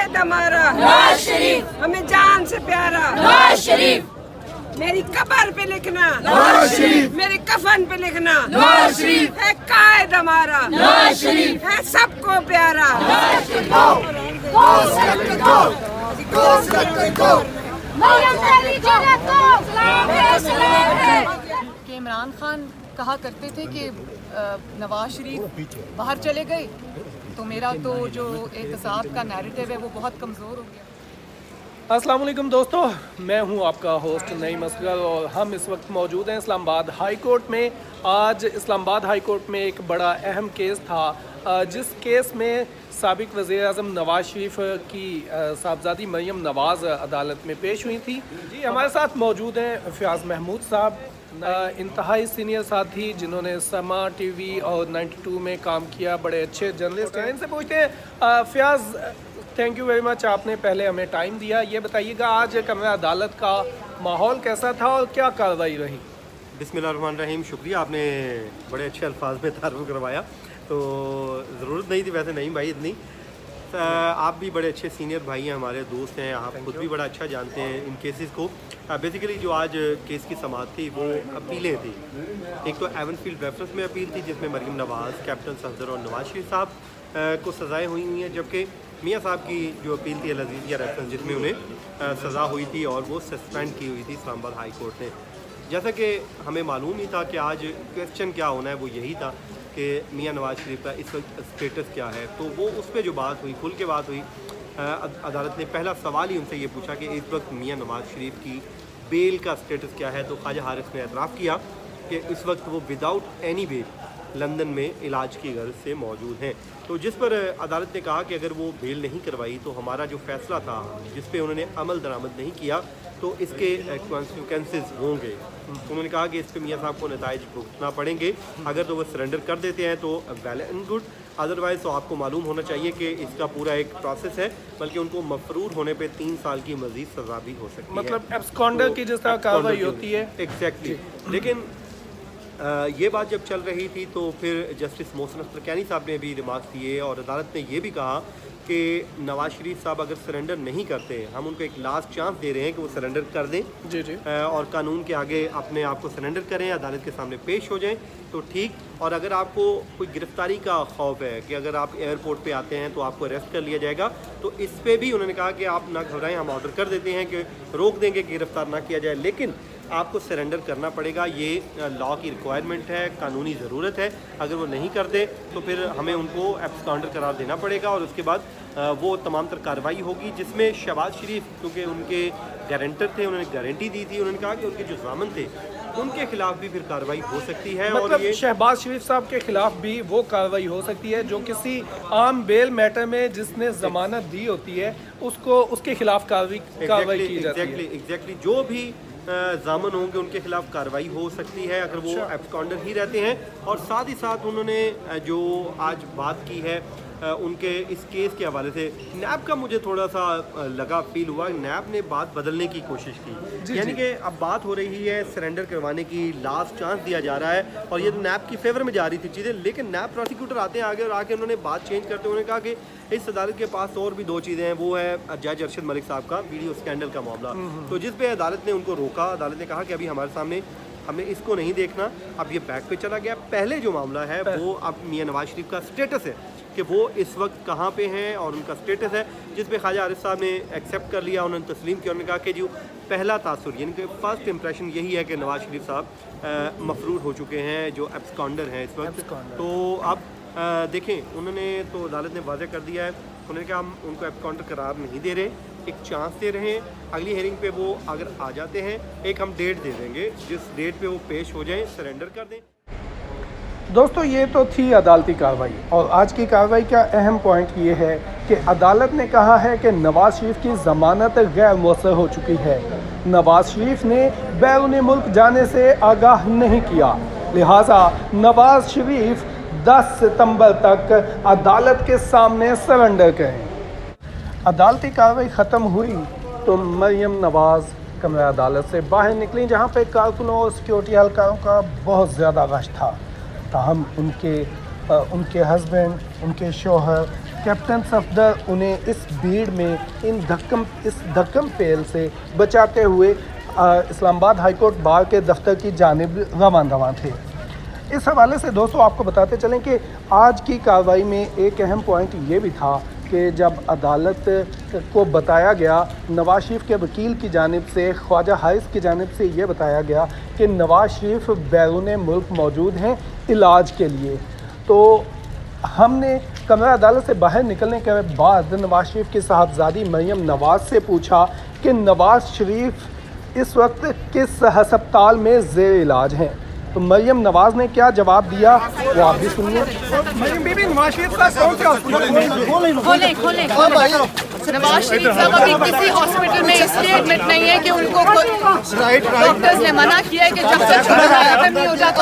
कायद हमारा नवाज शरीफ, हमें जान से प्यारा नवाज शरीफ, मेरी कब्र पे लिखना नवाज शरीफ, मेरे कफन पे लिखना नवाज शरीफ, है कायद हमारा नवाज शरीफ, है सबको प्यारा। कि इमरान खान कहा करते थे कि नवाज शरीफ बाहर चले गए तो मेरा तो जो एहतसाब का नैरेटिव है वो बहुत कमज़ोर हो गया। अस्सलाम वालेकुम दोस्तों, मैं हूं आपका होस्ट नईम असगर और हम इस वक्त मौजूद हैं इस्लामाबाद हाई कोर्ट में। आज इस्लामाबाद हाई कोर्ट में एक बड़ा अहम केस था, जिस केस में साबिक वज़ीर-ए-आज़म नवाज शरीफ की साहबजादी मरियम नवाज़ अदालत में पेश हुई थी। जी हमारे साथ मौजूद हैं फ़याज़ महमूद साहब, इंतहाई सीनियर साथी जिन्होंने समा टीवी और 92 में काम किया, बड़े अच्छे जर्नलिस्ट हैं। इनसे पूछते हैं Fayaz, thank you very much, आपने पहले हमें टाइम दिया। ये बताइएगा आज कमरा अदालत का माहौल कैसा था और क्या कार्रवाई रही? बिस्मिल्लाहिर्रहमानिर्रहीम, शुक्रिया, आपने बड़े अच्छे अल्फाज में तारुफ करवाया, तो ज़रूरत नहीं थी वैसे नहीं भाई इतनी। आप भी बड़े अच्छे सीनियर भाई हैं, हमारे दोस्त हैं, आप खुद भी बड़ा अच्छा जानते हैं इन केसेस को। बेसिकली जो आज केस की समाअत थी वो अपीलें थी। एक तो एवनफील्ड रेफरेंस में अपील थी जिसमें मरियम नवाज़, कैप्टन सफदर और नवाज शरीफ साहब को सज़ाएँ हुई हैं, जबकि मियाँ साहब की जो अपील थी अल-अज़ीज़िया रेफरेंस जिसमें उन्हें सज़ा हुई थी और वो सस्पेंड की हुई थी इस्लामाबाद हाई कोर्ट ने। जैसा कि हमें मालूम ही था कि आज क्वेश्चन क्या होना है वो यही था कि मियाँ नवाज शरीफ का इस वक्त स्टेटस क्या है, तो वो उस पर जो बात हुई, खुल के बात हुई। अदालत ने पहला सवाल ही उनसे ये पूछा कि इस वक्त मियाँ नवाज शरीफ की बेल का स्टेटस क्या है, तो ख्वाजा हारिस ने एतराफ़ किया कि इस वक्त वो विदाउट एनी बेल लंदन में इलाज की गर्ज से मौजूद हैं। तो जिस पर अदालत ने कहा कि अगर वो बेल नहीं करवाई तो हमारा जो फ़ैसला था जिस पे उन्होंने अमल दरामद नहीं किया तो इसके कॉन्सिक्वेंसेस होंगे। तो उन्होंने कहा कि इस पर मियाँ साहब को नताइज भुगतना पड़ेंगे। अगर तो वो सरेंडर कर देते हैं तो वेल एंड गुड, अदरवाइज़ तो आपको मालूम होना चाहिए कि इसका पूरा एक प्रोसेस है, बल्कि उनको मफरूर होने पे 3 साल की मज़ीद सज़ा भी हो सकती है। मतलब एब्सकॉन्डर की जिस तरह कार्रवाई होती है। एग्जैक्टली। लेकिन ये बात जब चल रही थी तो फिर जस्टिस मोहसिन अख्तर कैनी साहब ने भी रिमार्क्स दिए और अदालत ने ये भी कहा कि नवाज शरीफ साहब अगर सरेंडर नहीं करते, हम उनको एक लास्ट चांस दे रहे हैं कि वो सरेंडर कर दें जी जी, और कानून के आगे अपने आप को सरेंडर करें, अदालत के सामने पेश हो जाएं तो ठीक। और अगर आपको कोई गिरफ्तारी का खौफ है कि अगर आप एयरपोर्ट पे आते हैं तो आपको अरेस्ट कर लिया जाएगा, तो इस पर भी उन्होंने कहा कि आप ना घबराएं, हम ऑर्डर कर देते हैं कि रोक देंगे कि गिरफ्तार ना किया जाए, लेकिन आपको सरेंडर करना पड़ेगा। ये लॉ की रिक्वायरमेंट है, कानूनी ज़रूरत है। अगर वो नहीं करते तो फिर हमें उनको एब्सकॉन्डर करार देना पड़ेगा और उसके बाद वो तमाम तर कार्रवाई होगी, जिसमें शहबाज शरीफ क्योंकि उनके गारंटर थे, उन्होंने गारंटी दी थी, उन्होंने कहा कि उनके जो ज़ामन थे उनके खिलाफ भी फिर कार्रवाई हो सकती है। मतलब और ये शहबाज शरीफ साहब के खिलाफ भी वो कार्रवाई हो सकती है जो किसी आम बेल मैटर में जिसने जमानत दी होती है उसको उसके खिलाफ कार्रवाई की जाती है। एग्जैक्टली जो भी जामन होंगे उनके खिलाफ कार्रवाई हो सकती है अगर वो एब्सकॉन्डर ही रहते हैं। और साथ ही साथ उन्होंने जो आज बात की है उनके इस केस के हवाले से नैब का मुझे थोड़ा सा लगा फील हुआ, नैब ने बात बदलने की कोशिश की, यानी कि अब बात हो रही है सरेंडर करवाने की, लास्ट चांस दिया जा रहा है और ये तो नैब की फेवर में जा रही थी चीज़ें, लेकिन नैब प्रोसिक्यूटर आते हैं आगे और आके उन्होंने बात चेंज करते हुए कहा कि इस अदालत के पास और भी 2 चीज़ें हैं, वो है जज अरशद मलिक साहब का वीडियो स्कैंडल का मामला, तो जिस पे अदालत ने उनको रोका। अदालत ने कहा कि अभी हमारे सामने हमें इसको नहीं देखना, अब ये बैक पे चला गया। पहले जो मामला है वो अब मियाँ नवाज शरीफ का स्टेटस है कि वो इस वक्त कहाँ पे हैं और उनका स्टेटस है, जिस पे ख्वाजा हारिस साहब ने एक्सेप्ट कर लिया, उन्होंने तस्लीम किया। उन्होंने कहा कि जो पहला तासुर यानी कि फर्स्ट इंप्रेशन यही है कि नवाज शरीफ साहब मफरूर हो चुके हैं, जो एब्सकॉन्डर हैं इस वक्त। तो अब देखें, उन्होंने तो अदालत ने वाज़ेह कर दिया है, उन्होंने कहा हम उनको एब्सकॉन्डर करार नहीं दे रहे, एक चांस दे रहे हैं। अगली हेयरिंग पे वो अगर आ जाते हैं एक हम डेट दे देंगे, जिस डेट पे वो पेश हो जाएं, सरेंडर कर दें। दोस्तों ये तो थी अदालती कार्रवाई और आज की कार्रवाई का अहम पॉइंट ये है कि अदालत ने कहा है कि नवाज शरीफ की ज़मानत गैर मौसर हो चुकी है। नवाज शरीफ ने बैरून मुल्क जाने से आगाह नहीं किया, लिहाजा नवाज शरीफ 10 सितंबर तक अदालत के सामने सरेंडर करें। अदालती कार्रवाई ख़त्म हुई तो मरियम नवाज़ कमरा अदालत से बाहर निकली, जहाँ पे कारकुनों और सिक्योरिटी एहलकारों का बहुत ज़्यादा रश था। ताहम उनके हस्बैंड, उनके शोहर कैप्टन सफदर उन्हें इस भीड़ में इस धक्कम पेल से बचाते हुए इस्लामाबाद हाईकोर्ट बार के दफ्तर की जानिब रवाना थे। इस हवाले से दोस्तों आपको बताते चलें कि आज की कार्रवाई में एक अहम पॉइंट ये भी था कि जब अदालत को बताया गया, नवाज शरीफ के वकील की जानिब से, ख्वाजा हारिस की जानिब से ये बताया गया कि नवाज शरीफ बैरून मुल्क मौजूद हैं इलाज के लिए, तो हमने कमरा अदालत से बाहर निकलने के बाद नवाज शरीफ की साहबजादी मरियम नवाज से पूछा कि नवाज शरीफ इस वक्त किस हस्पताल में ज़ेर इलाज हैं। तो मरियम नवाज ने क्या जवाब दिया वो आप भी सुनिए। मरियम बीबी, नवाज शरीफ का कौन सा खोलें नवाज शरीफ साहब अभी किसी हॉस्पिटल में इसलिए एडमिट नहीं है कि उनको डॉक्टर्स ने मना किया है कि जब तक नहीं हो जाता